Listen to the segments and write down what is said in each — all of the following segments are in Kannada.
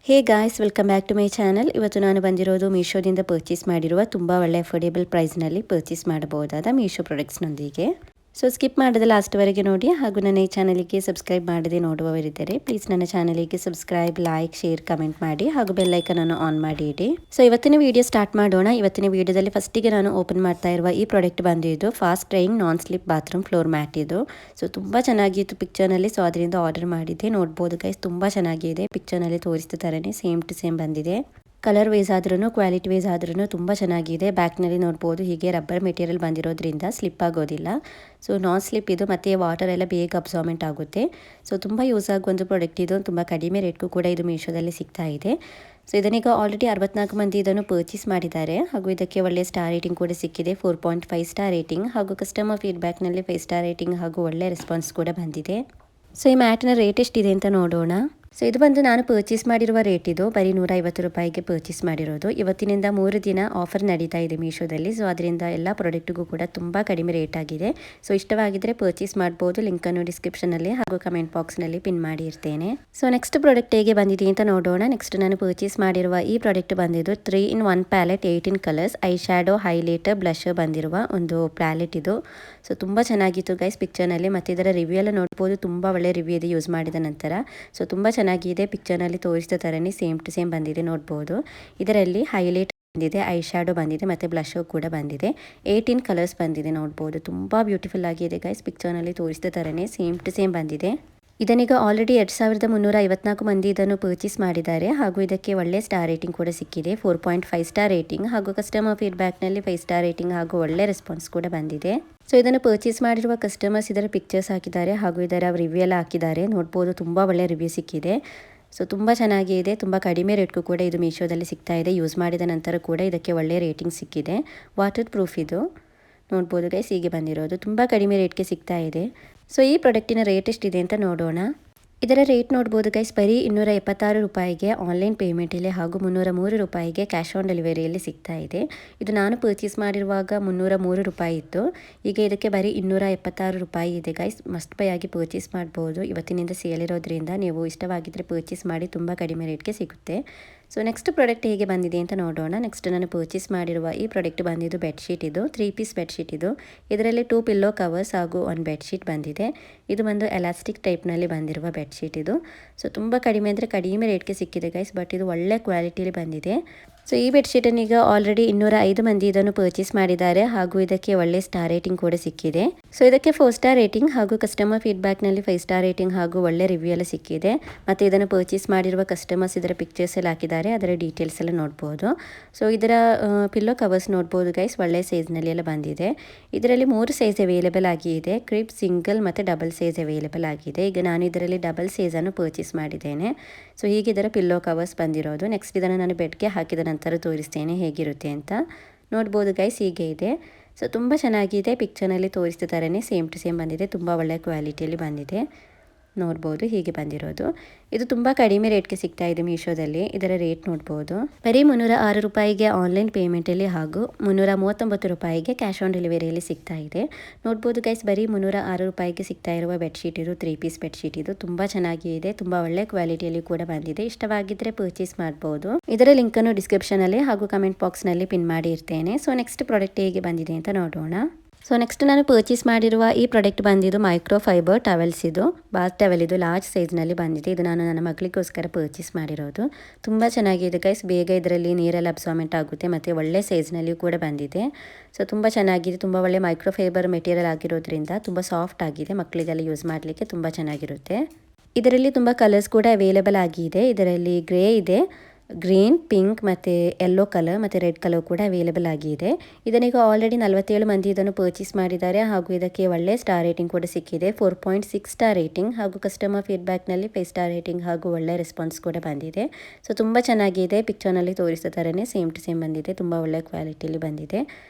Hey guys, welcome back to my channel. ಇವತ್ತು ನಾನು ಬಂದಿರೋದು ಮೀಶೋದಿಂದ ಪರ್ಚೇಸ್ ಮಾಡಿರುವ ತುಂಬ ಒಳ್ಳೆ ಅಫೋರ್ಡೆಬಲ್ ಪ್ರೈಸ್ನಲ್ಲಿ ಪರ್ಚೇಸ್ ಮಾಡಬಹುದಾದ ಮೀಶೋ ಪ್ರಾಡಕ್ಟ್ಸ್ನೊಂದಿಗೆ. ಸೊ ಸ್ಕಿಪ್ ಮಾಡದೆ ಲಾಸ್ಟ್ವರೆಗೆ ನೋಡಿ. ಹಾಗೂ ನನ್ನ ಈ ಚಾನಲಿಗೆ ಸಬ್ಸ್ಕ್ರೈಬ್ ಮಾಡದೆ ನೋಡುವವರಿದ್ದರೆ ಪ್ಲೀಸ್ ನನ್ನ ಚಾನಲಿಗೆ ಸಬ್ಸ್ಕ್ರೈಬ್, ಲೈಕ್, ಶೇರ್, ಕಮೆಂಟ್ ಮಾಡಿ ಹಾಗೂ ಬೆಲ್ಲೈಕನನ್ನು ಆನ್ ಮಾಡಿ ಇಡಿ. ಸೊ ಇವತ್ತಿನ ವಿಡಿಯೋ ಸ್ಟಾರ್ಟ್ ಮಾಡೋಣ. ಇವತ್ತಿನ ವಿಡಿಯೋದಲ್ಲಿ ಫಸ್ಟಿಗೆ ನಾನು ಓಪನ್ ಮಾಡ್ತಾ ಇರುವ ಈ ಪ್ರಾಡಕ್ಟ್ ಬಂದಿದ್ದು ಫಾಸ್ಟ್ ಡ್ರೈಯಿಂಗ್ ನಾನ್ ಸ್ಲಿಪ್ ಬಾತ್ರೂಮ್ ಫ್ಲೋರ್ ಮ್ಯಾಟ್ ಇದು. ಸೊ ತುಂಬ ಚೆನ್ನಾಗಿತ್ತು ಪಿಕ್ಚರ್ನಲ್ಲಿ. ಸೊ ಅದರಿಂದ ಆರ್ಡರ್ ಮಾಡಿದ್ದೆ. ನೋಡ್ಬೋದು ಗೈಸ್, ತುಂಬ ಚೆನ್ನಾಗಿದೆ. ಪಿಕ್ಚರ್ನಲ್ಲಿ ತೋರಿಸ್ತಾ ಥರನೇ ಸೇಮ್ ಟು ಸೇಮ್ ಬಂದಿದೆ. ಕಲರ್ ವೈಸ್ ಆದ್ರೂ ಕ್ವಾಲಿಟಿ ವೈಸ್ ಆದ್ರೂ ತುಂಬ ಚೆನ್ನಾಗಿದೆ. ಬ್ಯಾಕ್ನಲ್ಲಿ ನೋಡ್ಬೋದು ಹೀಗೆ ರಬ್ಬರ್ ಮೆಟೀರಿಯಲ್ ಬಂದಿರೋದ್ರಿಂದ ಸ್ಲಿಪ್ ಆಗೋದಿಲ್ಲ. ಸೊ ನಾನ್ ಸ್ಲಿಪ್ ಇದು, ಮತ್ತು ವಾಟರ್ ಎಲ್ಲ ಬೇಗ ಅಬ್ಸಾರ್ಮೆಂಟ್ ಆಗುತ್ತೆ. ಸೊ ತುಂಬ ಯೂಸ್ ಆಗುವ ಒಂದು ಪ್ರಾಡಕ್ಟ್ ಇದು. ತುಂಬ ಕಡಿಮೆ ರೇಟ್ಗೂ ಕೂಡ ಇದು ಮೀಶೋದಲ್ಲಿ ಸಿಗ್ತಾ ಇದೆ. ಸೊ ಇದನ್ನೀಗ ಆಲ್ರೆಡಿ 64 ಮಂದಿ ಇದನ್ನು ಪರ್ಚೇಸ್ ಮಾಡಿದ್ದಾರೆ. ಹಾಗೂ ಇದಕ್ಕೆ ಒಳ್ಳೆ ಸ್ಟಾರ್ ರೇಟಿಂಗ್ ಕೂಡ ಸಿಕ್ಕಿದೆ, 4.5 ಸ್ಟಾರ್ ರೇಟಿಂಗ್. ಹಾಗೂ ಕಸ್ಟಮರ್ ಫೀಡ್ಬ್ಯಾಕ್ನಲ್ಲಿ 5 ಸ್ಟಾರ್ ರೇಟಿಂಗ್ ಹಾಗೂ ಒಳ್ಳೆ ರೆಸ್ಪಾನ್ಸ್ ಕೂಡ ಬಂದಿದೆ. ಸೊ ಈ ಮ್ಯಾಟಿನ ರೇಟ್ ಎಷ್ಟಿದೆ ಅಂತ ನೋಡೋಣ. ಸೊ ಇದು ಬಂದು ನಾನು ಪರ್ಚೇಸ್ ಮಾಡಿರುವ ರೇಟ್ ಇದು ಬರೀ 150 ರೂಪಾಯಿಗೆ ಪರ್ಚೇಸ್ ಮಾಡಿರೋದು. ಇವತ್ತಿನಿಂದ 3 ದಿನ ಆಫರ್ ನಡೀತಾ ಇದೆ ಮೀಶೋದಲ್ಲಿ. ಸೊ ಅದರಿಂದ ಎಲ್ಲ ಪ್ರಾಡಕ್ಟಿಗೂ ಕೂಡ ತುಂಬ ಕಡಿಮೆ ರೇಟ್ ಆಗಿದೆ. ಸೊ ಇಷ್ಟವಾಗಿದ್ದರೆ ಪರ್ಚೇಸ್ ಮಾಡ್ಬೋದು. ಲಿಂಕನ್ನು ಡಿಸ್ಕ್ರಿಪ್ಷನಲ್ಲಿ ಹಾಗೂ ಕಮೆಂಟ್ ಬಾಕ್ಸ್ನಲ್ಲಿ ಪಿನ್ ಮಾಡಿ ಇರ್ತೇನೆ. ಸೊ ನೆಕ್ಸ್ಟ್ ಪ್ರಾಡಕ್ಟ್ ಹೇಗೆ ಬಂದಿದೆ ಅಂತ ನೋಡೋಣ. ನೆಕ್ಸ್ಟ್ ನಾನು ಪರ್ಚೇಸ್ ಮಾಡಿರುವ ಈ ಪ್ರಾಡಕ್ಟ್ ಬಂದಿದ್ದು 3-in-1 palette 18 colours eye shadow, highlighter, blusher ಬಂದಿರುವ ಒಂದು ಪ್ಯಾಲೆಟ್ ಇದು. ಸೊ ತುಂಬ ಚೆನ್ನಾಗಿತ್ತು ಗೈಸ್ ಪಿಕ್ಚರ್ನಲ್ಲಿ. ಮತ್ತು ಇದರ ರಿವ್ಯೂ ಎಲ್ಲ ನೋಡ್ಬೋದು, ತುಂಬ ಒಳ್ಳೆ ರಿವ್ಯೂ ಇದೆ ಯೂಸ್ ಮಾಡಿದ ನಂತರ. ಸೊ ತುಂಬ ಚೆನ್ನಾಗಿದೆ. ಪಿಕ್ಚರ್ನಲ್ಲಿ ತೋರಿಸಿದ ಥರನೇ ಸೇಮ್ ಟು ಸೇಮ್ ಬಂದಿದೆ ನೋಡ್ಬೋದು. ಇದರಲ್ಲಿ ಹೈಲೈಟ್ ಬಂದಿದೆ, ಐ ಶ್ಯಾಡೋ ಬಂದಿದೆ, ಮತ್ತು ಬ್ಲಷರ್ ಕೂಡ ಬಂದಿದೆ. 18 ಕಲರ್ಸ್ ಬಂದಿದೆ ನೋಡ್ಬೋದು. ತುಂಬ ಬ್ಯೂಟಿಫುಲ್ ಆಗಿದೆ ಗೈಸ್. ಪಿಕ್ಚರ್ನಲ್ಲಿ ತೋರಿಸಿದ ಥರನೇ ಸೇಮ್ ಟು ಸೇಮ್ ಬಂದಿದೆ. ಇದನ್ನೀಗ ಆಲ್ರೆಡಿ 2354 ಮಂದಿ ಇದನ್ನು ಪರ್ಚೇಸ್ ಮಾಡಿದ್ದಾರೆ. ಹಾಗೂ ಇದಕ್ಕೆ ಒಳ್ಳೆ ಸ್ಟಾರ್ ರೇಟಿಂಗ್ ಕೂಡ ಸಿಕ್ಕಿದೆ, 4.5 ಸ್ಟಾರ್ ರೇಟಿಂಗ್. ಹಾಗೂ ಕಸ್ಟಮರ್ ಫೀಡ್ಬ್ಯಾಕ್ನಲ್ಲಿ 5 ಸ್ಟಾರ್ ರೇಟಿಂಗ್ ಹಾಗೂ ಒಳ್ಳೆ ರೆಸ್ಪಾನ್ಸ್ ಕೂಡ ಬಂದಿದೆ. ಸೊ ಇದನ್ನು ಪರ್ಚೇಸ್ ಮಾಡಿರುವ ಕಸ್ಟಮರ್ಸ್ ಇದರ ಪಿಕ್ಚರ್ಸ್ ಹಾಕಿದ್ದಾರೆ ಹಾಗೂ ಇದರ ರಿವ್ಯೂ ಎಲ್ಲ ಹಾಕಿದ್ದಾರೆ ನೋಡ್ಬೋದು. ತುಂಬ ಒಳ್ಳೆ ರಿವ್ಯೂ ಸಿಕ್ಕಿದೆ. ಸೊ ತುಂಬ ಚೆನ್ನಾಗಿದೆ. ತುಂಬ ಕಡಿಮೆ ರೇಟ್ಗೂ ಕೂಡ ಇದು ಮೀಶೋದಲ್ಲಿ ಸಿಗ್ತಾ ಇದೆ. ಯೂಸ್ ಮಾಡಿದ ನಂತರ ಕೂಡ ಇದಕ್ಕೆ ಒಳ್ಳೆ ರೇಟಿಂಗ್ ಸಿಕ್ಕಿದೆ. ವಾಟರ್ ಪ್ರೂಫ್ ಇದು ನೋಡ್ಬೋದು ಗೈಸ್. ಹೀಗೆ ಬಂದಿರೋದು ತುಂಬ ಕಡಿಮೆ ರೇಟ್ಗೆ ಸಿಗ್ತಾ ಇದೆ. ಸೊ ಈ ಪ್ರಾಡಕ್ಟಿನ ರೇಟ್ ಎಷ್ಟಿದೆ ಅಂತ ನೋಡೋಣ. ಇದರ ರೇಟ್ ನೋಡ್ಬೋದು ಗೈಸ್, ಬರೀ 276 ರೂಪಾಯಿಗೆ ಆನ್ಲೈನ್ ಪೇಮೆಂಟಲ್ಲಿ ಹಾಗೂ 303 ರೂಪಾಯಿಗೆ ಕ್ಯಾಶ್ ಆನ್ ಡೆಲಿವರಿಯಲ್ಲಿ ಸಿಗ್ತಾ ಇದೆ. ಇದು ನಾನು ಪರ್ಚೇಸ್ ಮಾಡಿರುವಾಗ 303 ರೂಪಾಯಿ ಇತ್ತು. ಈಗ ಇದಕ್ಕೆ ಬರೀ 276 ರೂಪಾಯಿ ಇದೆ ಗೈಸ್. ಮಸ್ಟ್ ಬೈ ಆಗಿ ಪರ್ಚೇಸ್ ಮಾಡ್ಬೋದು. ಇವತ್ತಿನಿಂದ ಸೇಲ್ ಇರೋದ್ರಿಂದ ನೀವು ಇಷ್ಟವಾಗಿದ್ದರೆ ಪರ್ಚೇಸ್ ಮಾಡಿ, ತುಂಬ ಕಡಿಮೆ ರೇಟ್ಗೆ ಸಿಗುತ್ತೆ. ಸೊ ನೆಕ್ಸ್ಟ್ ಪ್ರಾಡಕ್ಟ್ ಹೇಗೆ ಬಂದಿದೆ ಅಂತ ನೋಡೋಣ. ನೆಕ್ಸ್ಟ್ ನಾನು ಪರ್ಚೇಸ್ ಮಾಡಿರುವ ಈ ಪ್ರಾಡಕ್ಟ್ ಬಂದಿದ್ದು ಬೆಡ್ಶೀಟ್ ಇದು. 3 ಪೀಸ್ ಬೆಡ್ಶೀಟ್ ಇದು. ಇದರಲ್ಲಿ 2 ಪಿಲ್ಲೋ ಕವರ್ಸ್ ಹಾಗೂ 1 ಬೆಡ್ಶೀಟ್ ಬಂದಿದೆ. ಇದು ಒಂದು ಎಲಾಸ್ಟಿಕ್ ಟೈಪ್ನಲ್ಲಿ ಬಂದಿರುವ ಬೆಡ್ಶೀಟ್ ಇದು. ಸೊ ತುಂಬ ಕಡಿಮೆ ಅಂದರೆ ಕಡಿಮೆ ರೇಟ್ಗೆ ಸಿಕ್ಕಿದೆ ಗೈಸ್. ಬಟ್ ಇದು ಒಳ್ಳೆ ಕ್ವಾಲಿಟಿಯಲ್ಲಿ ಬಂದಿದೆ. ಸೊ ಈ ಬೆಡ್ಶೀಟನ್ನು ಈಗ ಆಲ್ರೆಡಿ 205 ಮಂದಿ ಇದನ್ನು ಪರ್ಚೇಸ್ ಮಾಡಿದ್ದಾರೆ. ಹಾಗೂ ಇದಕ್ಕೆ ಒಳ್ಳೆ ಸ್ಟಾರ್ ರೇಟಿಂಗ್ ಕೂಡ ಸಿಕ್ಕಿದೆ. ಸೊ ಇದಕ್ಕೆ 4 ಸ್ಟಾರ್ ರೇಟಿಂಗ್ ಹಾಗೂ ಕಸ್ಟಮರ್ ಫೀಡ್ಬ್ಯಾಕ್ನಲ್ಲಿ 5 ಸ್ಟಾರ್ ರೇಟಿಂಗ್ ಹಾಗೂ ಒಳ್ಳೆ ರಿವ್ಯೂ ಎಲ್ಲ ಸಿಕ್ಕಿದೆ. ಮತ್ತು ಇದನ್ನು ಪರ್ಚೇಸ್ ಮಾಡಿರುವ ಕಸ್ಟಮರ್ಸ್ ಇದರ ಪಿಕ್ಚರ್ಸ್ ಎಲ್ಲ ಹಾಕಿದ್ದಾರೆ, ಅದರ ಡೀಟೇಲ್ಸ್ ಎಲ್ಲ ನೋಡ್ಬೋದು. ಸೊ ಇದರ ಪಿಲ್ಲೋ ಕವರ್ಸ್ ನೋಡ್ಬೋದು ಗೈಸ್, ಒಳ್ಳೆ ಸೈಜ್ನಲ್ಲಿ ಎಲ್ಲ ಬಂದಿದೆ. ಇದರಲ್ಲಿ 3 ಸೈಜ್ ಅವೈಲೇಬಲ್ ಆಗಿದೆ, ಕ್ರಿಪ್, ಸಿಂಗಲ್ ಮತ್ತು ಡಬಲ್ ಸೈಜ್ ಅವೈಲೇಬಲ್ ಆಗಿದೆ. ಈಗ ನಾನು ಇದರಲ್ಲಿ ಡಬಲ್ ಸೈಜನ್ನು ಪರ್ಚೇಸ್ ಮಾಡಿದ್ದೇನೆ. ಸೊ ಹೀಗೆ ಇದರ ಪಿಲ್ಲೋ ಕವರ್ಸ್ ಬಂದಿರೋದು. ನೆಕ್ಸ್ಟ್ ಇದನ್ನು ನಾನು ಬೆಡ್ಗೆ ಹಾಕಿದ ನಂತರ ತೋರಿಸ್ತೇನೆ ಹೇಗಿರುತ್ತೆ ಅಂತ. ನೋಡ್ಬೋದು ಗೈಸ್, ಹೀಗೆ ಇದೆ. ಸೊ ತುಂಬ ಚೆನ್ನಾಗಿದೆ. ಪಿಕ್ಚರ್ನಲ್ಲಿ ತೋರಿಸಿದ ಥರನೇ ಸೇಮ್ ಟು ಸೇಮ್ ಬಂದಿದೆ. ತುಂಬ ಒಳ್ಳೆ ಕ್ವಾಲಿಟಿಯಲ್ಲಿ ಬಂದಿದೆ ನೋಡ್ಬೋದು. ಹೀಗೆ ಬಂದಿರೋದು. ಇದು ತುಂಬ ಕಡಿಮೆ ರೇಟ್ಗೆ ಸಿಗ್ತಾ ಇದೆ ಮೀಶೋದಲ್ಲಿ. ಇದರ ರೇಟ್ ನೋಡ್ಬೋದು, ಬರೀ 306 ರೂಪಾಯಿಗೆ ಆನ್ಲೈನ್ ಪೇಮೆಂಟಲ್ಲಿ ಹಾಗೂ 339 ರೂಪಾಯಿಗೆ ಕ್ಯಾಶ್ ಆನ್ ಡೆಲಿವರಿಯಲ್ಲಿ ಸಿಗ್ತಾ ಇದೆ. ನೋಡ್ಬೋದು ಗೈಸ್, ಬರೀ 306 ರೂಪಾಯಿಗೆ ಸಿಗ್ತಾ ಇರುವ ಬೆಡ್ಶೀಟ್ ಇದು. 3 ಪೀಸ್ ಬೆಡ್ಶೀಟ್ ಇದು. ತುಂಬ ಚೆನ್ನಾಗಿದೆ, ತುಂಬ ಒಳ್ಳೆ ಕ್ವಾಲಿಟಿಯಲ್ಲಿ ಕೂಡ ಬಂದಿದೆ. ಇಷ್ಟವಾಗಿದ್ದರೆ ಪರ್ಚೇಸ್ ಮಾಡ್ಬೋದು. ಇದರ ಲಿಂಕನ್ನು ಡಿಸ್ಕ್ರಿಪ್ಷನಲ್ಲಿ ಹಾಗೂ ಕಮೆಂಟ್ ಬಾಕ್ಸ್ನಲ್ಲಿ ಪಿನ್ ಮಾಡಿ ಇರ್ತೇನೆ. ಸೊ ನೆಕ್ಸ್ಟ್ ಪ್ರಾಡಕ್ಟ್ ಹೇಗೆ ಬಂದಿದೆ ಅಂತ ನೋಡೋಣ. ಸೊ ನೆಕ್ಸ್ಟ್ ನಾನು ಪರ್ಚೇಸ್ ಮಾಡಿರುವ ಈ ಪ್ರಾಡಕ್ಟ್ ಬಂದಿದ್ದು ಮೈಕ್ರೋ ಫೈಬರ್ ಟವೆಲ್ಸ್ ಇದು. ಬಾತ್ ಟವೆಲ್ ಇದು ಲಾರ್ಜ್ ಸೈಜ್ನಲ್ಲಿ ಬಂದಿದೆ. ಇದು ನಾನು ನನ್ನ ಮಗಳಿಗೋಸ್ಕರ ಪರ್ಚೇಸ್ ಮಾಡಿರೋದು. ತುಂಬ ಚೆನ್ನಾಗಿದೆ ಗೈಸ್. ಬೇಗ ಇದರಲ್ಲಿ ನೀರೆಲ್ಲ ಅಬ್ಸಾರ್ಮೆಂಟ್ ಆಗುತ್ತೆ ಮತ್ತು ಒಳ್ಳೆ ಸೈಜ್ನಲ್ಲಿ ಕೂಡ ಬಂದಿದೆ. ಸೊ ತುಂಬ ಚೆನ್ನಾಗಿದೆ. ತುಂಬ ಒಳ್ಳೆ ಮೈಕ್ರೋ ಫೈಬರ್ ಮೆಟೀರಿಯಲ್ ಆಗಿರೋದ್ರಿಂದ ತುಂಬ ಸಾಫ್ಟ್ ಆಗಿದೆ. ಮಕ್ಕಳಿಗೆಲ್ಲ ಯೂಸ್ ಮಾಡಲಿಕ್ಕೆ ತುಂಬ ಚೆನ್ನಾಗಿರುತ್ತೆ. ಇದರಲ್ಲಿ ತುಂಬ ಕಲರ್ಸ್ ಕೂಡ ಅವೈಲೇಬಲ್ ಆಗಿದೆ. ಇದರಲ್ಲಿ ಗ್ರೇ ಇದೆ, ಗ್ರೀನ್, ಪಿಂಕ್ ಮತ್ತು ಯೆಲ್ಲೋ ಕಲರ್ ಮತ್ತು ರೆಡ್ ಕಲರ್ ಕೂಡ ಅವೈಲೇಬಲ್ ಆಗಿದೆ. ಇದನ್ನೀಗ ಆಲ್ರೆಡಿ 47 ಮಂದಿ ಇದನ್ನು ಪರ್ಚೇಸ್ ಮಾಡಿದ್ದಾರೆ. ಹಾಗೂ ಇದಕ್ಕೆ ಒಳ್ಳೆ ಸ್ಟಾರ್ ರೇಟಿಂಗ್ ಕೂಡ ಸಿಕ್ಕಿದೆ, 4.6 ಸ್ಟಾರ್ ರೇಟಿಂಗ್. ಹಾಗೂ ಕಸ್ಟಮರ್ ಫೀಡ್ಬ್ಯಾಕ್ನಲ್ಲಿ 5 ಸ್ಟಾರ್ ರೇಟಿಂಗ್ ಹಾಗೂ ಒಳ್ಳೆ ರೆಸ್ಪಾನ್ಸ್ ಕೂಡ ಬಂದಿದೆ. ಸೊ ತುಂಬ ಚೆನ್ನಾಗಿದೆ. ಪಿಕ್ಚರ್ನಲ್ಲಿ ತೋರಿಸಿದ ಥರನೇ ಸೇಮ್ ಟು ಸೇಮ್ ಬಂದಿದೆ. ತುಂಬ ಒಳ್ಳೆ ಕ್ವಾಲಿಟಿಯಲ್ಲಿ ಬಂದಿದೆ.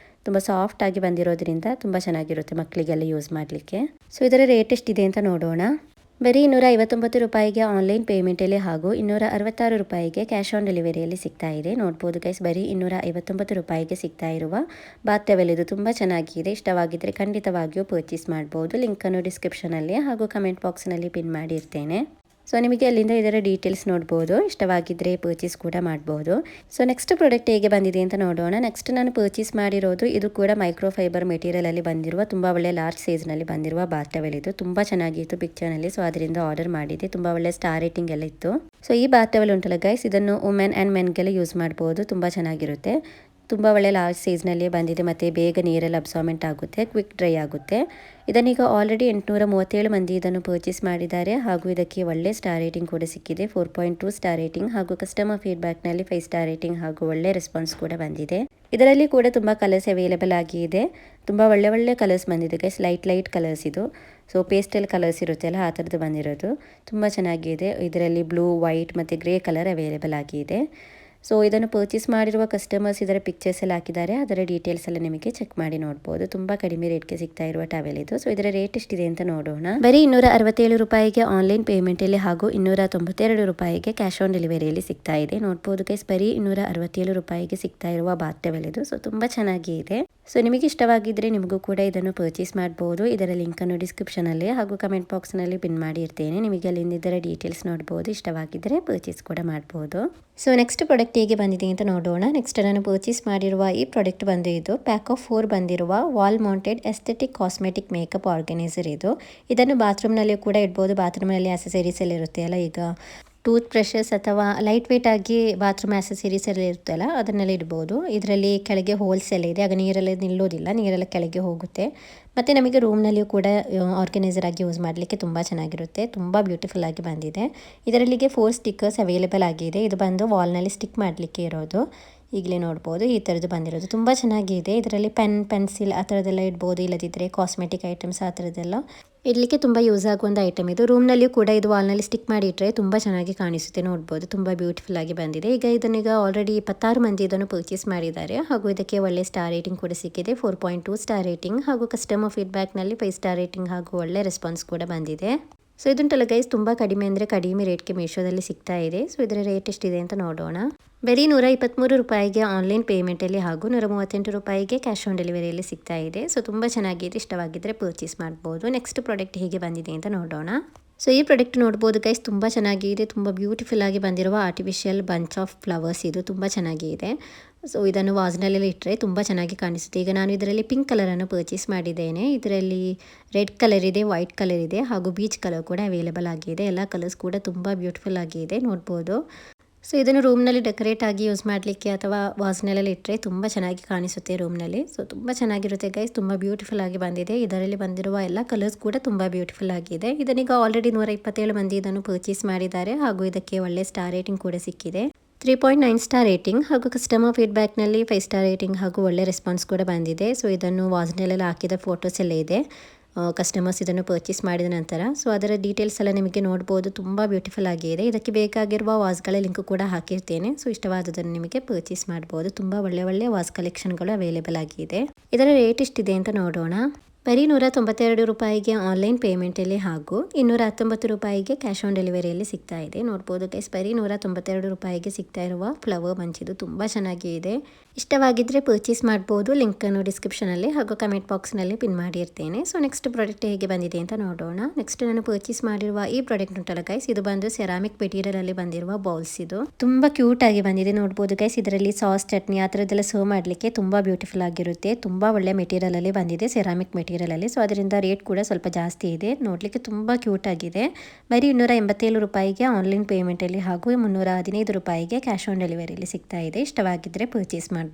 ತುಂಬ ಸಾಫ್ಟ್ ಆಗಿ ಬಂದಿರೋದ್ರಿಂದ ತುಂಬ ಚೆನ್ನಾಗಿರುತ್ತೆ ಮಕ್ಕಳಿಗೆಲ್ಲ ಯೂಸ್ ಮಾಡಲಿಕ್ಕೆ. ಸೊ ಇದರ ರೇಟ್ ಎಷ್ಟಿದೆ ಅಂತ ನೋಡೋಣ. ಬರೀ 259 ರೂಪಾಯಿಗೆ ಆನ್ಲೈನ್ ಪೇಮೆಂಟಲ್ಲಿ ಹಾಗೂ 266 ರೂಪಾಯಿಗೆ ಕ್ಯಾಶ್ ಆನ್ ಡೆಲಿವರಿಯಲ್ಲಿ ಸಿಗ್ತಾ ಇದೆ. ನೋಡ್ಬೋದು ಗೈಸ್, ಬರೀ 259 ರೂಪಾಯಿಗೆ ಸಿಗ್ತಾ ಇರುವ ಬಾತ್ ಟವೆಲ್ ಇದು. ತುಂಬ ಚೆನ್ನಾಗಿದೆ. ಇಷ್ಟವಾಗಿದ್ದರೆ ಖಂಡಿತವಾಗಿಯೂ ಪರ್ಚೇಸ್ ಮಾಡ್ಬೋದು. ಲಿಂಕನ್ನು ಡಿಸ್ಕ್ರಿಪ್ಷನಲ್ಲಿ ಹಾಗೂ ಕಮೆಂಟ್ ಬಾಕ್ಸ್ನಲ್ಲಿ ಪಿನ್ ಮಾಡಿರ್ತೇನೆ. ಸೊ ನಿಮಗೆ ಅಲ್ಲಿಂದ ಇದರ ಡೀಟೇಲ್ಸ್ ನೋಡ್ಬೋದು, ಇಷ್ಟವಾಗಿದ್ದರೆ ಪರ್ಚೇಸ್ ಕೂಡ ಮಾಡ್ಬೋದು. ಸೊ ನೆಕ್ಸ್ಟ್ ಪ್ರಾಡಕ್ಟ್ ಹೇಗೆ ಬಂದಿದೆ ಅಂತ ನೋಡೋಣ. ನೆಕ್ಸ್ಟ್ ನಾನು ಪರ್ಚೇಸ್ ಮಾಡಿರೋದು ಇದು ಕೂಡ ಮೈಕ್ರೋ ಫೈಬರ್ ಮೆಟೀರಿಯಲಲ್ಲಿ ಬಂದಿರುವ ತುಂಬ ಒಳ್ಳೆ ಲಾರ್ಜ್ ಸೈಜ್ನಲ್ಲಿ ಬಂದಿರುವ ಬಾತ್ ಟವೆಲ್. ಇದು ತುಂಬ ಚೆನ್ನಾಗಿತ್ತು ಪಿಕ್ಚರ್ನಲ್ಲಿ, ಸೊ ಅದರಿಂದ ಆರ್ಡರ್ ಮಾಡಿದ್ದೆ. ತುಂಬ ಒಳ್ಳೆ ಸ್ಟಾರ್ ರೇಟಿಂಗ್ ಎಲ್ಲ ಇತ್ತು. ಸೊ ಈ ಬಾತ್ ಟವೆಲ್ ಉಂಟಲ್ಲ ಗೈಸ್, ಇದನ್ನು ವುಮೆನ್ ಆ್ಯಂಡ್ ಮೆನ್ಗೆಲ್ಲ ಯೂಸ್ ಮಾಡ್ಬೋದು, ತುಂಬ ಚೆನ್ನಾಗಿರುತ್ತೆ. ತುಂಬ ಒಳ್ಳೆ ಲಾರ್ಜ್ ಸೈಜ್ನಲ್ಲಿ ಬಂದಿದೆ ಮತ್ತು ಬೇಗ ನೀರಲ್ಲಿ ಅಬ್ಸಾರ್ಮೆಂಟ್ ಆಗುತ್ತೆ, ಕ್ವಿಕ್ ಡ್ರೈ ಆಗುತ್ತೆ. ಇದನ್ನೀಗ ಆಲ್ರೆಡಿ 837 ಮಂದಿ ಇದನ್ನು ಪರ್ಚೇಸ್ ಮಾಡಿದ್ದಾರೆ ಹಾಗೂ ಇದಕ್ಕೆ ಒಳ್ಳೆ ಸ್ಟಾರ್ ರೇಟಿಂಗ್ ಕೂಡ ಸಿಕ್ಕಿದೆ, 4.2 ಸ್ಟಾರ್ ರೇಟಿಂಗ್ ಹಾಗೂ ಕಸ್ಟಮರ್ ಫೀಡ್ಬ್ಯಾಕ್ನಲ್ಲಿ 5 ಸ್ಟಾರ್ ರೇಟಿಂಗ್ ಹಾಗೂ ಒಳ್ಳೆ ರೆಸ್ಪಾನ್ಸ್ ಕೂಡ ಬಂದಿದೆ. ಇದರಲ್ಲಿ ಕೂಡ ತುಂಬ ಕಲರ್ಸ್ ಅವೈಲೇಬಲ್ ಆಗಿದೆ, ತುಂಬ ಒಳ್ಳೆ ಕಲರ್ಸ್ ಬಂದಿದೆ ಗೈಸ್, ಲೈಟ್ ಕಲರ್ಸ್ ಇದು. ಸೊ ಪೇಸ್ಟಲ್ ಕಲರ್ಸ್ ಇರುತ್ತಲ್ಲ ಆ ಥರದ್ದು ಬಂದಿರೋದು, ತುಂಬ ಚೆನ್ನಾಗಿದೆ. ಇದರಲ್ಲಿ ಬ್ಲೂ, ವೈಟ್ ಮತ್ತು ಗ್ರೇ ಕಲರ್ ಅವೈಲೇಬಲ್ ಆಗಿದೆ. ಸೊ ಇದನ್ನು ಪರ್ಚೇಸ್ ಮಾಡಿರುವ ಕಸ್ಟಮರ್ಸ್ ಇದರ ಪಿಕ್ಚರ್ಸ್ ಎಲ್ಲ ಹಾಕಿದ್ದಾರೆ, ಅದರ ಡೀಟೇಲ್ಸ್ ಎಲ್ಲ ನಿಮಗೆ ಚೆಕ್ ಮಾಡಿ ನೋಡ್ಬೋದು. ತುಂಬ ಕಡಿಮೆ ರೇಟ್ಗೆ ಸಿಗ್ತಾ ಇರುವ ಟವೆಲ್ ಇದು. ಸೊ ಇದರ ರೇಟ್ ಎಷ್ಟಿದೆ ಅಂತ ನೋಡೋಣ. ಬರೀ 267 ರೂಪಾಯಿಗೆ ಆನ್ಲೈನ್ ಪೇಮೆಂಟಲ್ಲಿ ಹಾಗೂ 292 ರೂಪಾಯಿಗೆ ಕ್ಯಾಶ್ ಆನ್ ಡೆಲಿವರಿಯಲ್ಲಿ ಸಿಗ್ತಾ ಇದೆ. ನೋಡ್ಬೋದು ಗೈಸ್, ಬರೀ 267 ರೂಪಾಯಿಗೆ ಸಿಗ್ತಾ ಇರುವ ಬಾತ್ ಟವೆಲ್ ಇದು. ಸೊ ತುಂಬ ಚೆನ್ನಾಗಿ ಇದೆ. ಸೊ ನಿಮಗೆ ಇಷ್ಟವಾಗಿದ್ದರೆ ನಿಮಗೂ ಕೂಡ ಇದನ್ನು ಪರ್ಚೇಸ್ ಮಾಡ್ಬೋದು. ಇದರ ಲಿಂಕನ್ನು ಡಿಸ್ಕ್ರಿಪ್ಷನಲ್ಲಿ ಹಾಗೂ ಕಮೆಂಟ್ ಬಾಕ್ಸ್ನಲ್ಲಿ ಪಿನ್ ಮಾಡಿ ಇರ್ತೇನೆ, ನಿಮಗೆ ಅಲ್ಲಿಂದ ಇದರ ಡೀಟೇಲ್ಸ್ ನೋಡ್ಬೋದು. ಇಷ್ಟವಾಗಿದ್ದರೆ ಪರ್ಚೇಸ್ ಕೂಡ ಮಾಡ್ಬೋದು. ಸೊ ನೆಕ್ಸ್ಟ್ ಪ್ರಾಡಕ್ಟ್ ಹೇಗೆ ಬಂದಿದೆ ಅಂತ ನೋಡೋಣ. ನೆಕ್ಸ್ಟ್ ನಾನು ಪರ್ಚೇಸ್ ಮಾಡಿರುವ ಈ ಪ್ರಾಡಕ್ಟ್ ಬಂದು ಇದು ಪ್ಯಾಕ್ ಆಫ್ 4 ಬಂದಿರುವ wall mounted aesthetic cosmetic makeup organiser ಇದು. ಇದನ್ನು ಬಾತ್ರೂಮ್ನಲ್ಲಿ ಕೂಡ ಇಡ್ಬೋದು. ಬಾತ್ರೂಮ್ನಲ್ಲಿ ಆಕ್ಸೆಸರೀಸ್ ಎಲ್ಲ ಇರುತ್ತೆ ಅಲ್ಲ, ಈಗ ಟೂತ್ ಬ್ರಷಸ್ ಅಥವಾ ಲೈಟ್ ವೇಟ್ ಆಗಿ ಬಾತ್ರೂಮ್ ಆಕ್ಸೆಸರೀಸ್ ಎಲ್ಲ ಇರುತ್ತಲ್ಲ ಅದನ್ನೆಲ್ಲ ಇಡ್ಬೋದು. ಇದರಲ್ಲಿ ಕೆಳಗೆ ಹೋಲ್ಸ್ ಎಲ್ಲ ಇದೆ, ಆಗ ನೀರೆಲ್ಲ ನಿಲ್ಲೋದಿಲ್ಲ, ನೀರೆಲ್ಲ ಕೆಳಗೆ ಹೋಗುತ್ತೆ. ಮತ್ತು ನಮಗೆ ರೂಮ್ನಲ್ಲಿಯೂ ಕೂಡ ಆರ್ಗನೈಸರ್ ಆಗಿ ಯೂಸ್ ಮಾಡಲಿಕ್ಕೆ ತುಂಬ ಚೆನ್ನಾಗಿರುತ್ತೆ, ತುಂಬ ಬ್ಯೂಟಿಫುಲ್ ಆಗಿ ಬಂದಿದೆ. ಇದರಲ್ಲಿಗೆ 4 ಸ್ಟಿಕ್ಕರ್ಸ್ ಅವೈಲೇಬಲ್ ಆಗಿದೆ. ಇದು ಬಂದು ವಾಲ್ನಲ್ಲಿ ಸ್ಟಿಕ್ ಮಾಡಲಿಕ್ಕೆ ಇರೋದು, ಈಗಲೇ ನೋಡ್ಬೋದು ಈ ಥರದ್ದು ಬಂದಿರೋದು, ತುಂಬ ಚೆನ್ನಾಗಿದೆ. ಇದರಲ್ಲಿ ಪೆನ್ಸಿಲ್ ಆ ಥರದ್ದೆಲ್ಲ ಇಡ್ಬೋದು, ಇಲ್ಲದಿದ್ದರೆ ಕಾಸ್ಮೆಟಿಕ್ ಐಟಮ್ಸ್ ಆ ಥರದ್ದೆಲ್ಲ ಇಡಲಿಕ್ಕೆ ತುಂಬ ಯೂಸ್ ಆಗುವಂಥ ಐಟಮ್ ಇದು. ರೂಮ್ನಲ್ಲಿಯೂ ಕೂಡ ಇದು ವಾಲ್ನಲ್ಲಿ ಸ್ಟಿಕ್ ಮಾಡಿ ಇಟ್ಟರೆ ತುಂಬ ಚೆನ್ನಾಗಿ ಕಾಣಿಸುತ್ತೆ, ನೋಡ್ಬೋದು ತುಂಬ ಬ್ಯೂಟಿಫುಲ್ ಆಗಿ ಬಂದಿದೆ. ಇದನ್ನೀಗ ಆಲ್ರೆಡಿ 26 ಮಂದಿ ಇದನ್ನು ಪರ್ಚೇಸ್ ಮಾಡಿದ್ದಾರೆ ಹಾಗೂ ಇದಕ್ಕೆ ಒಳ್ಳೆ ಸ್ಟಾರ್ ರೇಟಿಂಗ್ ಕೂಡ ಸಿಕ್ಕಿದೆ, 4.2 ಸ್ಟಾರ್ ರೇಟಿಂಗ್ ಹಾಗೂ ಕಸ್ಟಮರ್ ಫೀಡ್ಬ್ಯಾಕ್ನಲ್ಲಿ 5 ಸ್ಟಾರ್ ರೇಟಿಂಗ್ ಹಾಗೂ ಒಳ್ಳೆ ರೆಸ್ಪಾನ್ಸ್ ಕೂಡ ಬಂದಿದೆ. ಸೊ ಇದುಂಟಲ್ಲ ಗೈಸ್, ತುಂಬ ಕಡಿಮೆ ಅಂದರೆ ಕಡಿಮೆ ರೇಟ್ಗೆ ಮೀಶೋದಲ್ಲಿ ಸಿಗ್ತಾ ಇದೆ. ಸೊ ಇದರ ರೇಟ್ ಎಷ್ಟಿದೆ ಅಂತ ನೋಡೋಣ. ಬರೀ 123 ರೂಪಾಯಿಗೆ ಆನ್ಲೈನ್ ಪೇಮೆಂಟಲ್ಲಿ ಹಾಗೂ 138 ರೂಪಾಯಿಗೆ ಕ್ಯಾಶ್ ಆನ್ ಡೆಲಿವರಿಯಲ್ಲಿ ಸಿಗ್ತಾ ಇದೆ. ಸೊ ತುಂಬ ಚೆನ್ನಾಗಿದೆ, ಇಷ್ಟವಾಗಿದ್ದರೆ ಪರ್ಚೇಸ್ ಮಾಡ್ಬೋದು. ನೆಕ್ಸ್ಟ್ ಪ್ರಾಡಕ್ಟ್ ಹೇಗೆ ಬಂದಿದೆ ಅಂತ ನೋಡೋಣ. ಸೊ ಈ ಪ್ರಾಡಕ್ಟ್ ನೋಡ್ಬೋದು ಗೈಸ್, ತುಂಬ ಚೆನ್ನಾಗಿದೆ, ತುಂಬ ಬ್ಯೂಟಿಫುಲ್ ಆಗಿ ಬಂದಿರುವ ಆರ್ಟಿಫಿಷಿಯಲ್ ಬಂಚ್ ಆಫ್ ಫ್ಲವರ್ಸ್ ಇದು, ತುಂಬ ಚೆನ್ನಾಗಿದೆ. ಸೊ ಇದನ್ನು ವಾಸ್ನಲ್ಲೆಲ್ಲ ಇಟ್ಟರೆ ತುಂಬ ಚೆನ್ನಾಗಿ ಕಾಣಿಸುತ್ತೆ. ಈಗ ನಾನು ಇದರಲ್ಲಿ ಪಿಂಕ್ ಕಲರನ್ನು ಪರ್ಚೇಸ್ ಮಾಡಿದ್ದೇನೆ. ಇದರಲ್ಲಿ ರೆಡ್ ಕಲರ್ ಇದೆ, ವೈಟ್ ಕಲರ್ ಇದೆ ಹಾಗೂ ಬೀಚ್ ಕಲರ್ ಕೂಡ ಅವೈಲೇಬಲ್ ಆಗಿದೆ. ಎಲ್ಲ ಕಲರ್ಸ್ ಕೂಡ ತುಂಬ ಬ್ಯೂಟಿಫುಲ್ ಆಗಿದೆ, ನೋಡ್ಬೋದು. ಸೊ ಇದನ್ನು ರೂಮ್ನಲ್ಲಿ ಡೆಕೋರೇಟ್ ಆಗಿ ಯೂಸ್ ಮಾಡಲಿಕ್ಕೆ ಅಥವಾ ವಾಸ್ನಲ್ಲೆಲ್ಲ ಇಟ್ಟರೆ ತುಂಬ ಚೆನ್ನಾಗಿ ಕಾಣಿಸುತ್ತೆ ರೂಮ್ನಲ್ಲಿ. ಸೊ ತುಂಬ ಚೆನ್ನಾಗಿರುತ್ತೆ ಗೈಸ್, ತುಂಬ ಬ್ಯೂಟಿಫುಲ್ ಆಗಿ ಬಂದಿದೆ. ಇದರಲ್ಲಿ ಬಂದಿರುವ ಎಲ್ಲ ಕಲರ್ಸ್ ಕೂಡ ತುಂಬ ಬ್ಯೂಟಿಫುಲ್ ಆಗಿದೆ. ಇದನ್ನೀಗ ಆಲ್ರೆಡಿ 127 ಮಂದಿ ಇದನ್ನು ಪರ್ಚೇಸ್ ಮಾಡಿದ್ದಾರೆ ಹಾಗೂ ಇದಕ್ಕೆ ಒಳ್ಳೆ ಸ್ಟಾರ್ ರೇಟಿಂಗ್ ಕೂಡ ಸಿಕ್ಕಿದೆ, 3.9 ಸ್ಟಾರ್ ರೇಟಿಂಗ್ ಹಾಗೂ ಕಸ್ಟಮರ್ ಫೀಡ್ಬ್ಯಾಕ್ನಲ್ಲಿ 5 ಸ್ಟಾರ್ ರೇಟಿಂಗ್ ಹಾಗೂ ಒಳ್ಳೆ ರೆಸ್ಪಾನ್ಸ್ ಕೂಡ ಬಂದಿದೆ. ಸೊ ಇದನ್ನು ವಾಸ್ನಲ್ಲೆಲ್ಲ ಹಾಕಿದ ಫೋಟೋಸ್ ಎಲ್ಲ ಇದೆ ಕಸ್ಟಮರ್ಸ್ ಇದನ್ನು ಪರ್ಚೇಸ್ ಮಾಡಿದ ನಂತರ. ಸೊ ಅದರ ಡೀಟೇಲ್ಸ್ ಎಲ್ಲ ನಿಮಗೆ ನೋಡ್ಬೋದು, ತುಂಬ ಬ್ಯೂಟಿಫುಲ್ ಆಗಿದೆ. ಇದಕ್ಕೆ ಬೇಕಾಗಿರುವ ವಾಸ್ಗಳ ಲಿಂಕ್ ಕೂಡ ಹಾಕಿರ್ತೇನೆ. ಸೊ ಇಷ್ಟವಾದದನ್ನು ನಿಮಗೆ ಪರ್ಚೇಸ್ ಮಾಡ್ಬೋದು. ತುಂಬ ಒಳ್ಳೆ ವಾಸ್ ಕಲೆಕ್ಷನ್ಗಳು ಅವೈಲೇಬಲ್ ಆಗಿದೆ. ಇದರ ರೇಟ್ ಎಷ್ಟಿದೆ ಅಂತ ನೋಡೋಣ. ಬರೀ 192 ರೂಪಾಯಿಗೆ ಆನ್ಲೈನ್ ಪೇಮೆಂಟಲ್ಲಿ ಹಾಗೂ 219 ರೂಪಾಯಿಗೆ ಕ್ಯಾಶ್ ಆನ್ ಡೆಲಿವರಿಯಲ್ಲಿ ಸಿಗ್ತಾ ಇದೆ. ನೋಡ್ಬೋದು ಗೈಸ್, ಬರೀ 192 ರೂಪಾಯಿಗೆ ಸಿಗ್ತಾ ಇರುವ ಫ್ಲವರ್ ಬಂಚ್ ಇದು ತುಂಬ ಚೆನ್ನಾಗಿ ಇದೆ. ಇಷ್ಟವಾಗಿದ್ದರೆ ಪರ್ಚೇಸ್ ಮಾಡ್ಬೋದು. ಲಿಂಕನ್ನು ಡಿಸ್ಕ್ರಿಪ್ಷನಲ್ಲಿ ಹಾಗೂ ಕಮೆಂಟ್ ಬಾಕ್ಸ್ನಲ್ಲಿ ಪಿನ್ ಮಾಡಿರ್ತೇನೆ. ಸೊ ನೆಕ್ಸ್ಟ್ ಪ್ರಾಡಕ್ಟ್ ಹೇಗೆ ಬಂದಿದೆ ಅಂತ ನೋಡೋಣ. ನೆಕ್ಸ್ಟ್ ನಾನು ಪರ್ಚೇಸ್ ಮಾಡಿರುವ ಈ ಪ್ರಾಡಕ್ಟ್ ಉಂಟಲ್ಲ ಗೈಸ್, ಇದು ಬಂದು ಸೆರಾಮಿಕ್ ಮೆಟೀರಿಯಲಲ್ಲಿ ಬಂದಿರುವ ಬೌಲ್ಸ್ ಇದು, ತುಂಬ ಕ್ಯೂಟ್ ಆಗಿ ಬಂದಿದೆ. ನೋಡ್ಬೋದು ಗೈಸ್, ಇದರಲ್ಲಿ ಸಾಸ್, ಚಟ್ನಿ ಆ ಥರದ್ದೆಲ್ಲ ಸರ್ವ್ ಮಾಡಲಿಕ್ಕೆ ತುಂಬ ಬ್ಯೂಟಿಫುಲ್ ಆಗಿರುತ್ತೆ. ತುಂಬ ಒಳ್ಳೆ ಮೆಟೀರಿಯಲಲ್ಲಿ ಬಂದಿದೆ, ಸೆರಾಮಿಕ್ ಮೆಟೀರಿಯಲಲ್ಲಿ. ಸೊ ಅದರಿಂದ ರೇಟ್ ಕೂಡ ಸ್ವಲ್ಪ ಜಾಸ್ತಿ ಇದೆ, ನೋಡಲಿಕ್ಕೆ ತುಂಬ ಕ್ಯೂಟ್ ಆಗಿದೆ. ಬರೀ 287 ರೂಪಾಯಿಗೆ ಆನ್ಲೈನ್ ಪೇಮೆಂಟಲ್ಲಿ ಹಾಗೂ 315 ರೂಪಾಯಿಗೆ ಕ್ಯಾಶ್ ಆನ್ ಡೆಲಿವರಿಯಲ್ಲಿ ಸಿಗ್ತಾ ಇದೆ. ಇಷ್ಟವಾಗಿದ್ದರೆ ಪರ್ಚೇಸ್ ಮಾಡ್ಬೋದು.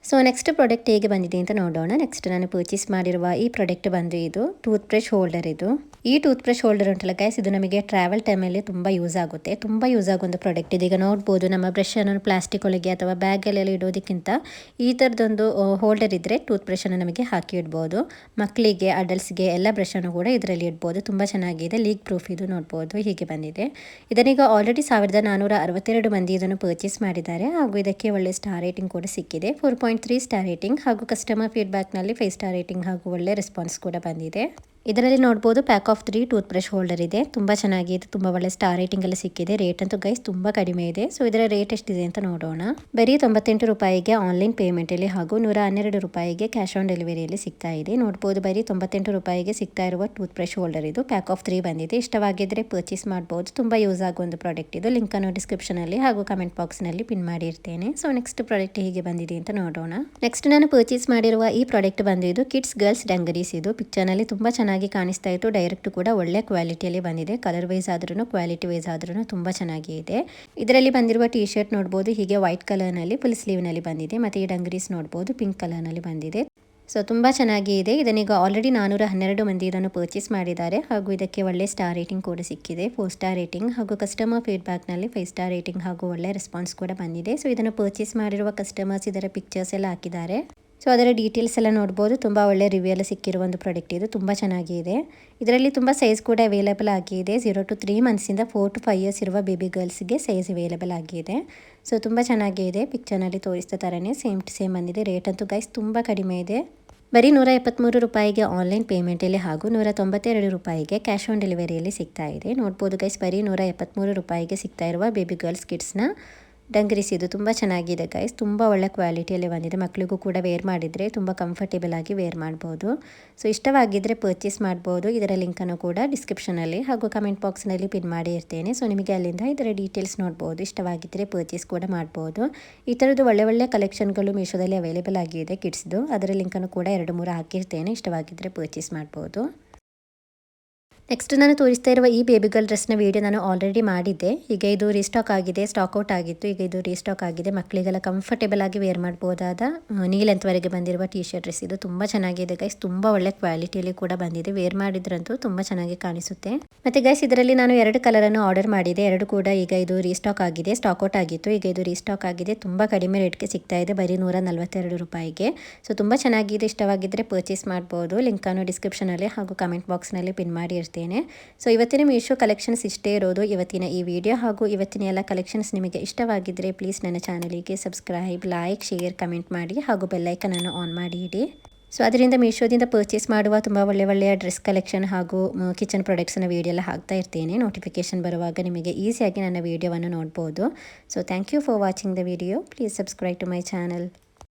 ಸೊ ನೆಕ್ಸ್ಟ್ ಪ್ರಾಡಕ್ಟ್ ಹೇಗೆ ಬಂದಿದೆ ಅಂತ ನೋಡೋಣ. ನೆಕ್ಸ್ಟ್ ನಾನು ಪರ್ಚೇಸ್ ಮಾಡಿರುವ ಈ ಪ್ರಾಡಕ್ಟ್ ಬಂದು ಇದು ಟೂತ್ ಬ್ರಷ್ ಹೋಲ್ಡರ್ ಇದು. ಈ ಟೂತ್ ಬ್ರಷ್ ಹೋಲ್ಡರ್ ಉಂಟಲ್ಲ ಗೈಸ್, ಇದು ನಮಗೆ ಟ್ರಾವೆಲ್ ಟೈಮಲ್ಲಿ ತುಂಬ ಯೂಸ್ ಆಗುತ್ತೆ, ತುಂಬ ಯೂಸ್ ಆಗುವಂಥ ಪ್ರಾಡಕ್ಟ್ ಇದು. ಈಗ ನೋಡ್ಬೋದು, ನಮ್ಮ ಬ್ರಷನ್ನು ಪ್ಲಾಸ್ಟಿಕ್ ಒಳಗೆ ಅಥವಾ ಬ್ಯಾಗಲ್ಲೆಲ್ಲ ಇಡೋದಕ್ಕಿಂತ ಈ ಥರದೊಂದು ಹೋಲ್ಡರ್ ಇದ್ದರೆ ಟೂತ್ ಬ್ರಷನ್ನು ನಮಗೆ ಹಾಕಿ ಇಡ್ಬೋದು. ಮಕ್ಕಳಿಗೆ, ಅಡಲ್ಟ್ಸ್ಗೆ ಎಲ್ಲ ಬ್ರಷನ್ನು ಕೂಡ ಇದರಲ್ಲಿ ಇಡ್ಬೋದು. ತುಂಬ ಚೆನ್ನಾಗಿದೆ, ಲೀಕ್ ಪ್ರೂಫ್ ಇದು. ನೋಡ್ಬೋದು ಹೀಗೆ ಬಂದಿದೆ. ಇದನ್ನೀಗ ಆಲ್ರೆಡಿ 1462 ಮಂದಿ ಇದನ್ನು ಪರ್ಚೇಸ್ ಮಾಡಿದ್ದಾರೆ ಹಾಗೂ ಇದಕ್ಕೆ ಒಳ್ಳೆ ಸ್ಟಾರ್ ರೇಟಿಂಗ್ ಕೂಡ ಸಿಕ್ಕಿದೆ, 4.3 ಸ್ಟಾರ್ ರೇಟಿಂಗ್ ಹಾಗೂ ಕಸ್ಟಮರ್ ಫೀಡ್ಬ್ಯಾಕ್ನಲ್ಲಿ 5 ಸ್ಟಾರ್ ರೇಟಿಂಗ್ ಹಾಗೂ ಒಳ್ಳೆ ರೆಸ್ಪಾನ್ಸ್ ಕೂಡ ಬಂದಿದೆ. ಇದರಲ್ಲಿ ನೋಡ್ಬೋದು pack of 3 tooth brush holder ಇದೆ. ತುಂಬ ಚೆನ್ನಾಗಿದೆ, ತುಂಬ ಒಳ್ಳೆ ಸ್ಟಾರ್ ರೇಟಿಂಗ್ ಎಲ್ಲ ಸಿಕ್ಕಿದೆ. ರೇಟ್ ಅಂತೂ ಗೈಸ್ ತುಂಬ ಕಡಿಮೆ ಇದೆ. ಸೊ ಇದರ ರೇಟ್ ಎಷ್ಟಿದೆ ಅಂತ ನೋಡೋಣ. ಬರೀ 98 ರೂಪಾಯಿಗೆ ಆನ್ಲೈನ್ ಪೇಮೆಂಟಲ್ಲಿ ಹಾಗೂ 112 ರೂಪಾಯಿಗೆ ಕ್ಯಾಶ್ ಆನ್ ಡೆಲಿವರಿಯಲ್ಲಿ ಸಿಗ್ತಾ ಇದೆ. ನೋಡ್ಬೋದು ಬರೀ 98 ರೂಪಾಯಿಗೆ ಸಿಗ್ತಾ ಇರುವ ಟೂತ್ ಬ್ರಷ್ ಹೋಲ್ಡರ್ ಇದು. ಪ್ಯಾಕ್ ಆಫ್ 3 ಬಂದಿದೆ. ಇಷ್ಟವಾಗಿದ್ದರೆ ಪರ್ಚೇಸ್ ಮಾಡ್ಬೋದು. ತುಂಬ ಯೂಸ್ ಆಗೋ ಒಂದು ಪ್ರಾಡಕ್ಟ್ ಇದು. ಲಿಂಕನ್ನು ಡಿಸ್ಕ್ರಿಪ್ಷನಲ್ಲಿ ಹಾಗೂ ಕಮೆಂಟ್ ಬಾಕ್ಸ್ನಲ್ಲಿ ಪಿನ್ ಮಾಡಿರ್ತೇನೆ. ಸೊ ನೆಕ್ಸ್ಟ್ ಪ್ರಾಡಕ್ಟ್ ಹೇಗೆ ಬಂದಿದೆ ಅಂತ ನೋಡೋಣ. ನೆಕ್ಸ್ಟ್ ನಾನು ಪರ್ಚೇಸ್ ಮಾಡಿರುವ ಈ ಪ್ರಾಡಕ್ಟ್ ಬಂದಿದ್ದು ಕಿಡ್ಸ್ ಗರ್ಲ್ಸ್ ಡಂಗರೀಸ್. ಇದು ಪಿಕ್ಚರ್ನಲ್ಲಿ ತುಂಬ ಚೆನ್ನಾಗಿ ಕಾಣಿಸ್ತಾ ಇತ್ತು. ಡೈರೆಕ್ಟ್ ಕೂಡ ಒಳ್ಳೆ ಕ್ವಾಲಿಟಿಯಲ್ಲಿ ಬಂದಿದೆ. ಕಲರ್ ವೈಸ್ ಆದ್ರೂ ಕ್ವಾಲಿಟಿ ವೈಸ್ ಆದ್ರೂ ತುಂಬ ಚೆನ್ನಾಗಿ ಇದೆ. ಇದರಲ್ಲಿ ಬಂದಿರುವ ಟಿ ಶರ್ಟ್ ನೋಡ್ಬೋದು ಹೀಗೆ ವೈಟ್ ಕಲರ್ನಲ್ಲಿ ಫುಲ್ ಸ್ಲೀವ್ನಲ್ಲಿ ಬಂದಿದೆ. ಮತ್ತು ಈ ಡಂಗರೀಸ್ ನೋಡ್ಬೋದು ಪಿಂಕ್ ಕಲರ್ನಲ್ಲಿ ಬಂದಿದೆ. ಸೊ ತುಂಬ ಚೆನ್ನಾಗಿ ಇದೆ. ಇದನ್ನೀಗ ಆಲ್ರೆಡಿ 412 ಮಂದಿ ಇದನ್ನು ಪರ್ಚೇಸ್ ಮಾಡಿದ್ದಾರೆ ಹಾಗೂ ಇದಕ್ಕೆ ಒಳ್ಳೆ ಸ್ಟಾರ್ ರೇಟಿಂಗ್ ಕೂಡ ಸಿಕ್ಕಿದೆ. 4 ಸ್ಟಾರ್ ರೇಟಿಂಗ್ ಹಾಗೂ ಕಸ್ಟಮರ್ ಫೀಡ್ಬ್ಯಾಕ್ನಲ್ಲಿ 5 ಸ್ಟಾರ್ ರೇಟಿಂಗ್ ಹಾಗೂ ಒಳ್ಳೆ ರೆಸ್ಪಾನ್ಸ್ ಕೂಡ ಬಂದಿದೆ. ಸೊ ಇದನ್ನು ಪರ್ಚೇಸ್ ಮಾಡಿರುವ ಕಸ್ಟಮರ್ಸ್ ಇದರ ಪಿಕ್ಚರ್ಸ್ ಎಲ್ಲ ಹಾಕಿದ್ದಾರೆ. ಸೊ ಅದರ ಡೀಟೇಲ್ಸ್ ಎಲ್ಲ ನೋಡ್ಬೋದು. ತುಂಬ ಒಳ್ಳೆ ರಿವ್ಯೂ ಎಲ್ಲ ಸಿಕ್ಕಿರುವ ಒಂದು ಪ್ರಾಡಕ್ಟ್ ಇದು. ತುಂಬ ಚೆನ್ನಾಗಿದೆ. ಇದರಲ್ಲಿ ತುಂಬ ಸೈಜ್ ಕೂಡ ಅವೈಲೇಬಲ್ ಆಗಿದೆ. 0 to 3 ಮಂತ್ಸಿಂದ 4 to 5 ಇಯರ್ಸ್ ಇರುವ ಬೇಬಿ ಗರ್ಲ್ಸ್ಗೆ ಸೈಜ್ ಅವೈಲೇಬಲ್ ಆಗಿದೆ. ಸೊ ತುಂಬ ಚೆನ್ನಾಗಿದೆ. ಪಿಕ್ಚರ್ನಲ್ಲಿ ತೋರಿಸಿದ ಥರನೇ ಸೇಮ್ ಟು ಸೇಮ್ ಬಂದಿದೆ. ರೇಟ್ ಅಂತೂ ಗೈಸ್ ತುಂಬ ಕಡಿಮೆ ಇದೆ. ಬರೀ 173 ರೂಪಾಯಿಗೆ ಆನ್ಲೈನ್ ಪೇಮೆಂಟಲ್ಲಿ ಹಾಗೂ 192 ರೂಪಾಯಿಗೆ ಕ್ಯಾಶ್ ಆನ್ ಡೆಲಿವರಿಯಲ್ಲಿ ಸಿಗ್ತಾ ಇದೆ. ನೋಡ್ಬೋದು ಗೈಸ್ ಬರೀ 173 ರೂಪಾಯಿಗೆ ಸಿಗ್ತಾ ಇರುವ ಬೇಬಿ ಗರ್ಲ್ಸ್ ಕಿಡ್ಸ್ನ ಡಂಗರೀಸ್ ಇದು. ತುಂಬ ಚೆನ್ನಾಗಿದೆ ಗೈಸ್. ತುಂಬ ಒಳ್ಳೆ ಕ್ವಾಲಿಟಿಯಲ್ಲಿ ಬಂದಿದೆ. ಮಕ್ಕಳಿಗೂ ಕೂಡ ವೇರ್ ಮಾಡಿದರೆ ತುಂಬ ಕಂಫರ್ಟೇಬಲ್ ಆಗಿ ವೇರ್ ಮಾಡ್ಬೋದು. ಸೊ ಇಷ್ಟವಾಗಿದ್ದರೆ ಪರ್ಚೇಸ್ ಮಾಡ್ಬೋದು. ಇದರ ಲಿಂಕನ್ನು ಕೂಡ ಡಿಸ್ಕ್ರಿಪ್ಷನಲ್ಲಿ ಹಾಗೂ ಕಮೆಂಟ್ ಬಾಕ್ಸ್ನಲ್ಲಿ ಪಿನ್ ಮಾಡಿ ಇರ್ತೇನೆ. ಸೊ ನಿಮಗೆ ಅಲ್ಲಿಂದ ಇದರ ಡೀಟೇಲ್ಸ್ ನೋಡ್ಬೋದು. ಇಷ್ಟವಾಗಿದ್ದರೆ ಪರ್ಚೇಸ್ ಕೂಡ ಮಾಡ್ಬೋದು. ಈ ಥರದ್ದು ಒಳ್ಳೆ ಕಲೆಕ್ಷನ್ಗಳು ಮೀಶೋದಲ್ಲಿ ಅವೈಲೇಬಲ್ ಆಗಿದೆ ಕಿಡ್ಸ್ದು. ಅದರ ಲಿಂಕನ್ನು ಕೂಡ 2-3 ಹಾಕಿರ್ತೇನೆ. ಇಷ್ಟವಾಗಿದ್ದರೆ ಪರ್ಚೇಸ್ ಮಾಡ್ಬೋದು. ನೆಕ್ಸ್ಟ್ ನಾನು ತೋರಿಸ್ತಾ ಇರುವ ಈ ಬೇಬಿ ಗರ್ಲ್ ಡ್ರೆಸ್ನ ವೀಡಿಯೋ ನಾನು ಆಲ್ರೆಡಿ ಮಾಡಿದ್ದೆ. ಈಗ ಇದು ರೀಸ್ಟಾಕ್ ಆಗಿದೆ. ಸ್ಟಾಕ್ ಔಟ್ ಆಗಿತ್ತು. ಈಗ ಇದು ರೀಸ್ಟಾಕ್ ಆಗಿದೆ. ಮಕ್ಕಳಿಗೆಲ್ಲ ಕಂಫರ್ಟೇಬಲ್ ಆಗಿ ವೇರ್ ಮಾಡ್ಬೋದಾದ ನೀ ಲೆಂತ್ವರೆಗೆ ಬಂದಿರುವ ಟಿ ಶರ್ಟ್ ಡ್ರೆಸ್ ಇದು. ತುಂಬ ಚೆನ್ನಾಗಿದೆ ಗೈಸ್. ತುಂಬ ಒಳ್ಳೆ ಕ್ವಾಲಿಟಿಯಲ್ಲಿ ಕೂಡ ಬಂದಿದೆ. ವೇರ್ ಮಾಡಿದ್ರಂತೂ ತುಂಬ ಚೆನ್ನಾಗಿ ಕಾಣಿಸುತ್ತೆ. ಮತ್ತು ಗೈಸ್ ಇದರಲ್ಲಿ ನಾನು 2 ಕಲರನ್ನು ಆರ್ಡರ್ ಮಾಡಿದೆ. 2 ಕೂಡ ಈಗ ಇದು ರೀಸ್ಟಾಕ್ ಆಗಿದೆ. ಸ್ಟಾಕ್ ಔಟ್ ಆಗಿತ್ತು. ಈಗ ಇದು ರೀಸ್ಟಾಕ್ ಆಗಿದೆ. ತುಂಬ ಕಡಿಮೆ ರೇಟ್ಗೆ ಸಿಗ್ತಾ ಇದೆ. ಬರೀ 142 ರೂಪಾಯಿಗೆ. ಸೊ ತುಂಬ ಚೆನ್ನಾಗಿದೆ. ಇಷ್ಟವಾಗಿದ್ದರೆ ಪರ್ಚೇಸ್ ಮಾಡ್ಬೋದು. ಲಿಂಕನ್ನು ಡಿಸ್ಕ್ರಿಪ್ಷನಲ್ಲಿ ಹಾಗೂ ಕಮೆಂಟ್ ಬಾಕ್ಸ್ನಲ್ಲಿ ಪಿನ್ ಮಾಡಿ ಇರ್ತೀನಿ. ಸೊ ಇವತ್ತಿನ ಮೀಶೋ ಕಲೆಕ್ಷನ್ಸ್ ಇಷ್ಟೇ ಇರೋದು ಇವತ್ತಿನ ಈ ವಿಡಿಯೋ. ಹಾಗೂ ಇವತ್ತಿನ ಎಲ್ಲ ಕಲೆಕ್ಷನ್ಸ್ ನಿಮಗೆ ಇಷ್ಟವಾಗಿದ್ದರೆ ಪ್ಲೀಸ್ ನನ್ನ ಚಾನಲಿಗೆ ಸಬ್ಸ್ಕ್ರೈಬ್, ಲೈಕ್, ಶೇರ್, ಕಮೆಂಟ್ ಮಾಡಿ ಹಾಗೂ ಬೆಲ್ಲೈಕನನ್ನು ಆನ್ ಮಾಡಿ ಇಡಿ. ಸೊ ಅದರಿಂದ ಮೀಶೋದಿಂದ ಪರ್ಚೇಸ್ ಮಾಡುವ ತುಂಬ ಒಳ್ಳೆಯ ಡ್ರೆಸ್ ಕಲೆಕ್ಷನ್ ಹಾಗೂ ಕಿಚನ್ ಪ್ರಾಡಕ್ಟ್ಸ್ನ ವೀಡಿಯೋ ಎಲ್ಲ ಹಾಕ್ತಾ ಇರ್ತೇನೆ. ನೋಟಿಫಿಕೇಶನ್ ಬರುವಾಗ ನಿಮಗೆ ಈಸಿಯಾಗಿ ನನ್ನ ವೀಡಿಯೋವನ್ನು ನೋಡ್ಬೋದು. So thank you for watching the video. Please subscribe to my channel.